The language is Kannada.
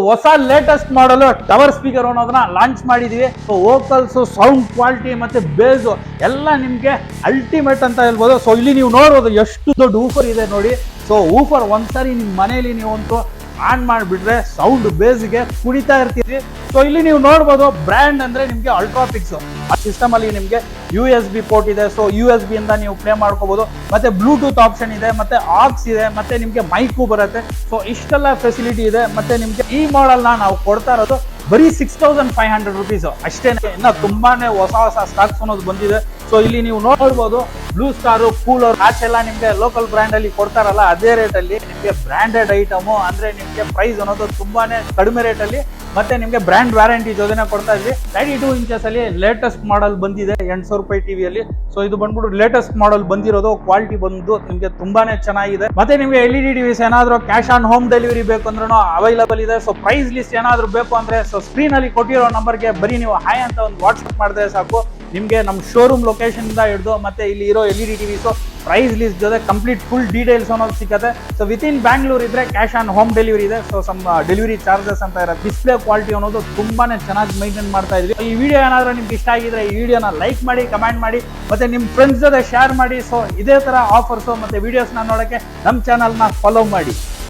ಹೊಸ ಲೇಟೆಸ್ಟ್ ಮಾಡಲ್ ಟವರ್ ಸ್ಪೀಕರ್ ಅನ್ನೋದನ್ನ ಲಾಂಚ್ ಮಾಡಿದೀವಿ. ವೋಕಲ್ಸ್, ಸೌಂಡ್ ಕ್ವಾಲಿಟಿ ಮತ್ತೆ ಬೇಸ್ ಎಲ್ಲ ನಿಮ್ಗೆ ಅಲ್ಟಿಮೇಟ್ ಅಂತ ಹೇಳ್ಬೋದು. ಸೊ ಇಲ್ಲಿ ನೀವು ನೋಡ್ಬೋದು ಎಷ್ಟು ದೊಡ್ಡ ಊಫರ್ ಇದೆ ನೋಡಿ. ಸೊ ಊಫರ್ ಒಂದ್ಸರಿ ನಿಮ್ ಮನೆಯಲ್ಲಿ ನೀವು ಒಂದು ಆನ್ ಮಾಡಿಬಿಟ್ರೆ ಸೌಂಡ್ ಬೇಸ್ಗೆ ಕುಡಿತಾ ಇರ್ತೀರಿ. ಸೊ ಇಲ್ಲಿ ನೀವು ನೋಡ್ಬೋದು ಬ್ರ್ಯಾಂಡ್ ಅಂದ್ರೆ ನಿಮ್ಗೆ ಅಲ್ಟ್ರಾಪಿಕ್ಸ್ ಸಿಸ್ಟಮ್ ಅಲ್ಲಿ ನಿಮ್ಗೆ USB ಪೋರ್ಟ್ ಇದೆ. ಸೊ USB ಇಂದ ನೀವು ಪ್ಲೇ ಮಾಡ್ಕೋಬಹುದು. ಮತ್ತೆ ಬ್ಲೂಟೂತ್ ಆಪ್ಷನ್ ಇದೆ, ಮತ್ತೆ ಆಕ್ಸ್ ಇದೆ, ಮತ್ತೆ ನಿಮ್ಗೆ ಮೈಕು ಬರುತ್ತೆ. ಸೊ ಇಷ್ಟೆಲ್ಲ ಫೆಸಿಲಿಟಿ ಇದೆ. ಮತ್ತೆ ನಿಮ್ಗೆ ಈ ಮಾಡೆಲ್ ನಾವು ಕೊಡ್ತಾ ಇರೋದು ಬರೀ 6500 ರುಪೀಸ್ ಅಷ್ಟೇನೆ. ಇನ್ನ ತುಂಬಾನೇ ಹೊಸ ಸ್ಟಾಕ್ಸ್ ಅನ್ನೋದು ಬಂದಿದೆ. ಸೊ ಇಲ್ಲಿ ನೀವು ನೋಡ್ಬೋದು ಬ್ಲೂ ಸ್ಟಾರ್, ಕೂಲರ್ ಆಚೆಲ್ಲ ನಿಮ್ಗೆ ಲೋಕಲ್ ಬ್ರ್ಯಾಂಡ್ ಅಲ್ಲಿ ಕೊಡ್ತಾರಲ್ಲ ಅದೇ ರೇಟ್ ಅಲ್ಲಿ ನಿಮ್ಗೆ ಬ್ರಾಂಡೆಡ್ ಐಟಮ್ ಅಂದ್ರೆ ನಿಮ್ಗೆ ಪ್ರೈಸ್ ಅನ್ನೋದು ತುಂಬಾನೇ ಕಡಿಮೆ ರೇಟ್ ಅಲ್ಲಿ ಮತ್ತೆ ನಿಮ್ಗೆ ಬ್ರ್ಯಾಂಡ್ ವ್ಯಾರಂಟಿ ಜೊತೆನೆ ಕೊಡ್ತಾ ಇದ್ವಿ. 92 ಇಂಚಸ್ ಅಲ್ಲಿ ಲೇಟೆಸ್ಟ್ ಮಾಡೆಲ್ ಬಂದಿದೆ 800 ರೂಪಾಯಿ ಟಿವಿಯಲ್ಲಿ. ಸೊ ಇದು ಬಂದ್ಬಿಟ್ಟು ಲೇಟೆಸ್ಟ್ ಮಾಡೆಲ್ ಬಂದಿರೋದು. ಕ್ವಾಲಿಟಿ ಬಂದು ನಿಮ್ಗೆ ತುಂಬಾನೇ ಚೆನ್ನಾಗಿದೆ. ಮತ್ತೆ ನಿಮ್ಗೆ LED ಟಿವಿಸ್ ಏನಾದ್ರು ಕ್ಯಾಶ್ ಆನ್ ಹೋಮ್ ಡೆಲಿವರಿ ಬೇಕು ಅಂದ್ರೂ ಅವೈಲಬಲ್ ಇದೆ. ಸೊ ಪ್ರೈಸ್ ಲಿಸ್ಟ್ ಏನಾದ್ರು ಬೇಕು ಅಂದ್ರೆ ಸೊ ಸ್ಕ್ರೀನ್ ಅಲ್ಲಿ ಕೊಟ್ಟಿರೋ ನಂಬರ್ಗೆ ಬರೀ ನೀವು ಹಾಯ್ ಅಂತ ಒಂದು ವಾಟ್ಸ್ಆಪ್ ಮಾಡಿದ್ರೆ ಸಾಕು. ನಿಮ್ಗೆ ನಮ್ಮ ಶೋರೂಮ್ ಲೊಕೇಶನ್ ಇಂದ ಹಿಡಿದು ಮತ್ತೆ ಇಲ್ಲಿ ಇರೋ LED ಟಿವಿಸ್ ಪ್ರೈಸ್ ಲಿಸ್ಟ್ ಜೊತೆ ಕಂಪ್ಲೀಟ್ ಫುಲ್ ಡೀಟೇಲ್ಸ್ ಅನ್ನೋದು ಸಿಗುತ್ತೆ. ಸೊ ವಿತ್ ಇನ್ ಬ್ಯಾಂಗ್ಳೂರ್ ಇದ್ರೆ ಕ್ಯಾಶ್ ಆನ್ ಹೋಮ್ ಡೆಲಿವರಿ ಇದೆ. ಸೊ ಸಮ್ ಡೆಲಿವರಿ ಚಾರ್ಜಸ್ ಅಂತ ಇರುತ್ತೆ. ಡಿಸ್ಪ್ಲೇ ಕ್ವಾಲಿಟಿ ಅನ್ನೋದು ತುಂಬಾನೇ ಚೆನ್ನಾಗಿ ಮೈಂಟೈನ್ ಮಾಡ್ತಾ ಇದ್ವಿ. ಈ ವಿಡಿಯೋ ಏನಾದ್ರೂ ನಿಮ್ಗೆ ಇಷ್ಟ ಆಗಿದ್ರೆ ಈ ವಿಡಿಯೋನ ಲೈಕ್ ಮಾಡಿ, ಕಮೆಂಟ್ ಮಾಡಿ, ಮತ್ತೆ ನಿಮ್ ಫ್ರೆಂಡ್ಸ್ ಜೊತೆ ಶೇರ್ ಮಾಡಿ. ಸೊ ಇದೇ ತರ ಆಫರ್ಸ್ ಮತ್ತೆ ವಿಡಿಯೋಸ್ ನೋಡಕ್ಕೆ ನಮ್ಮ ಚಾನಲ್ ನ ಫಾಲೋ ಮಾಡಿ.